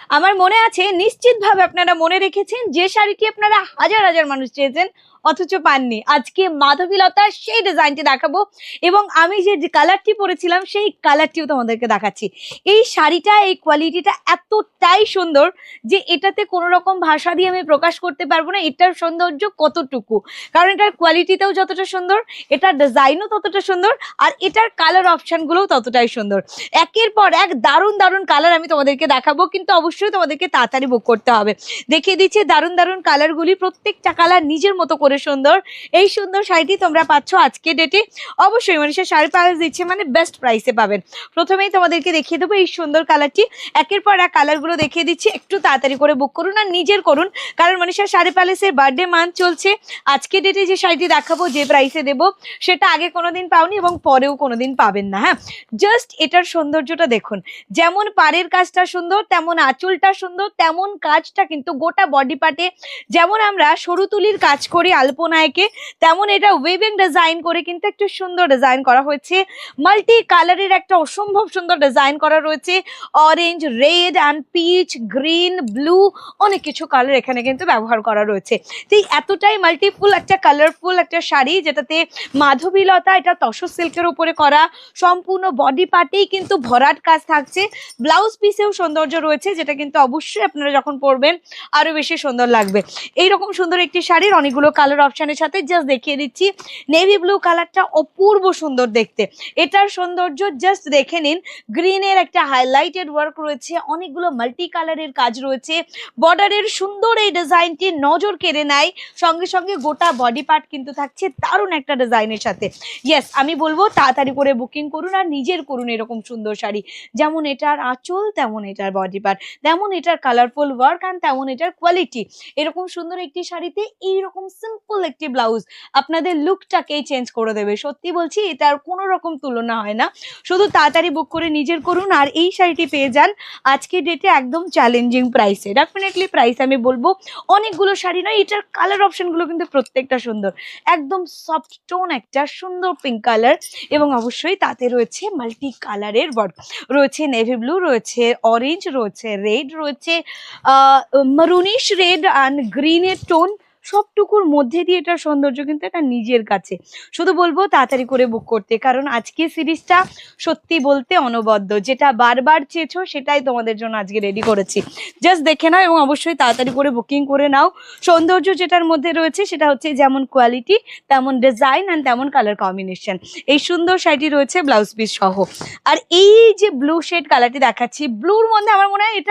আমার মনে আছে নিশ্চিতভাবে আপনারা মনে রেখেছেন যে শাড়িটি আপনারা হাজার হাজার মানুষ চেয়েছেন অথচ পাননি। আজকে মাধবীলতার সেই ডিজাইনটি দেখাবো এবং আমি যে কালারটি পরেছিলাম সেই কালারটিও তোমাদেরকে দেখাচ্ছি। এই শাড়িটা, এই কোয়ালিটিটা এতটাই সুন্দর যে এটাতে কোনো রকম ভাষা দিয়ে আমি প্রকাশ করতে পারবো না এটার সৌন্দর্য কতটুকু, কারণ এটার কোয়ালিটিটাও যতটা সুন্দর, এটার ডিজাইনও ততটা সুন্দর, আর এটার কালার অপশনগুলোও ততটাই সুন্দর। একের পর এক দারুণ দারুণ কালার আমি তোমাদেরকে দেখাবো, কিন্তু অবশ্যই তোমাদেরকে তাড়াতাড়ি বুক করতে হবে। দেখিয়ে দিচ্ছি দারুণ দারুণ কালারগুলি, প্রত্যেকটা কালার নিজের মতো করে সুন্দর। এই সুন্দর শাড়িটি তোমরা পাচ্ছ আজকে ডেটে অবশ্যই মানুষের শাড়ি প্রাইস দিচ্ছে মানে বেস্ট প্রাইসে পাবেন। প্রথমেই তোমাদেরকে দেখিয়ে দেবো এই সুন্দর কালারটি, একের পর এক কালারগুলো দেখিয়ে দিচ্ছি, একটু তাড়াতাড়ি করে বুক করুন আর নিজের করুন, কারণ মানুষের শাড়ি প্যালেসের বার্থডে মান্থ চলছে। আজকে ডেটে যে শাড়িটি দেখাবো, যে প্রাইসে দেবো, সেটা আগে কোনোদিন পাওনি এবং পরেও কোনোদিন পাবেন না। হ্যাঁ, জাস্ট এটার সৌন্দর্যটা দেখুন, যেমন পাড়ের কাজটা সুন্দর, তেমন আঁচলটা সুন্দর, তেমন কাজটা কিন্তু গোটা বডি পার্টে, যেমন আমরা সরু তুলির কাজ করি আলপনায়কে, তেমন এটা ওয়েভিং ডিজাইন করে কিন্তু একটু সুন্দর ডিজাইন করা হয়েছে। মাল্টি কালারের একটা অসম্ভব সুন্দর ডিজাইন করা রয়েছে, orange, red and peach, green, blue, অনেক কিছু কালার এখানে কিন্তু ব্যবহার করা রয়েছে। তো এতটাই মাল্টিফুল একটা কালারফুল একটা শাড়ি, যেটাতে মাধবীলতা, এটা তসর সিল্কের উপরে করা, সম্পূর্ণ বডি পার্টেই কিন্তু ভরাট কাজ থাকছে, ব্লাউজ পিসেও সৌন্দর্য রয়েছে, যেটা কিন্তু অবশ্যই আপনারা যখন পরবেন আরো বেশি সুন্দর লাগবে। এইরকম সুন্দর একটি শাড়ির অনেকগুলো কালার অপশনের সাথে জাস্ট দেখিয়ে দিচ্ছি। নেভি ব্লু কালারটা অপূর্ব সুন্দর দেখতে, এটার সৌন্দর্য জাস্ট দেখে নিন। গ্রিনের একটা হাইলাইটেড ওয়ার্ক রয়েছে, অনেকগুলো মাল্টি কালারের কাজ রয়েছে, বর্ডারের সুন্দর এই ডিজাইনটি নজর কেড়ে নেয়, সঙ্গে সঙ্গে গোটা বডি পার্ট কিন্তু থাকছে দারুণ একটা ডিজাইনের সাথে। ইয়েস, আমি বলবো তাড়াতাড়ি করে বুকিং করুন আর নিজের করুন এরকম সুন্দর শাড়ি, যেমন এটার আঁচল, তেমন এটার বডি পার্ট, তেমন এটার কালারফুল ওয়ার্ক, আর তেমন এটার কোয়ালিটি। এরকম সুন্দর একটি শাড়িতে এইরকম সিম্পল একটি ব্লাউজ আপনাদের লুকটাকেই চেঞ্জ করে দেবে। সত্যি বলছি, এটার কোনো রকম তুলনা হয় না। শুধু তাড়াতাড়ি বুক করে নিজের করুন আর এই শাড়িটি পেয়ে যান আজকে ডেটে একদম চ্যালেঞ্জিং প্রাইসে। ডেফিনেটলি প্রাইস আমি বলবো অনেকগুলো শাড়ি নয়, এটার কালার অপশনগুলো কিন্তু প্রত্যেকটা সুন্দর, একদম সফট টোন একটা সুন্দর পিঙ্ক কালার, এবং অবশ্যই তাতে রয়েছে মাল্টি কালারের ওয়ার্ক রয়েছে, নেভি ব্লু রয়েছে, অরেঞ্জ রয়েছে, রেড রয়েছে, মারুনিশ রেড অ্যান্ড গ্রিনের টোন, সবটুকুর মধ্যে দিয়ে এটার সৌন্দর্য কিন্তু এটা নিজের কাছে। শুধু বলবো তাড়াতাড়ি করে বুক করতে, কারণ আজকে সিরিজটা সত্যি বলতে অনবদ্য, যেটা বারবার চেয়েছো সেটাই তোমাদের জন্য আজকে রেডি করেছি। জাস্ট দেখে নাও এবং অবশ্যই তাড়াতাড়ি করে বুকিং করে নাও। সৌন্দর্য যেটার মধ্যে রয়েছে সেটা হচ্ছে যেমন কোয়ালিটি, তেমন ডিজাইন অ্যান্ড তেমন কালার কম্বিনেশন। এই সুন্দর শাড়িটি রয়েছে ব্লাউজ পিস সহ। আর এই যে ব্লু শেড কালারটি দেখাচ্ছি, ব্লুর মধ্যে আমার মনে হয় এটা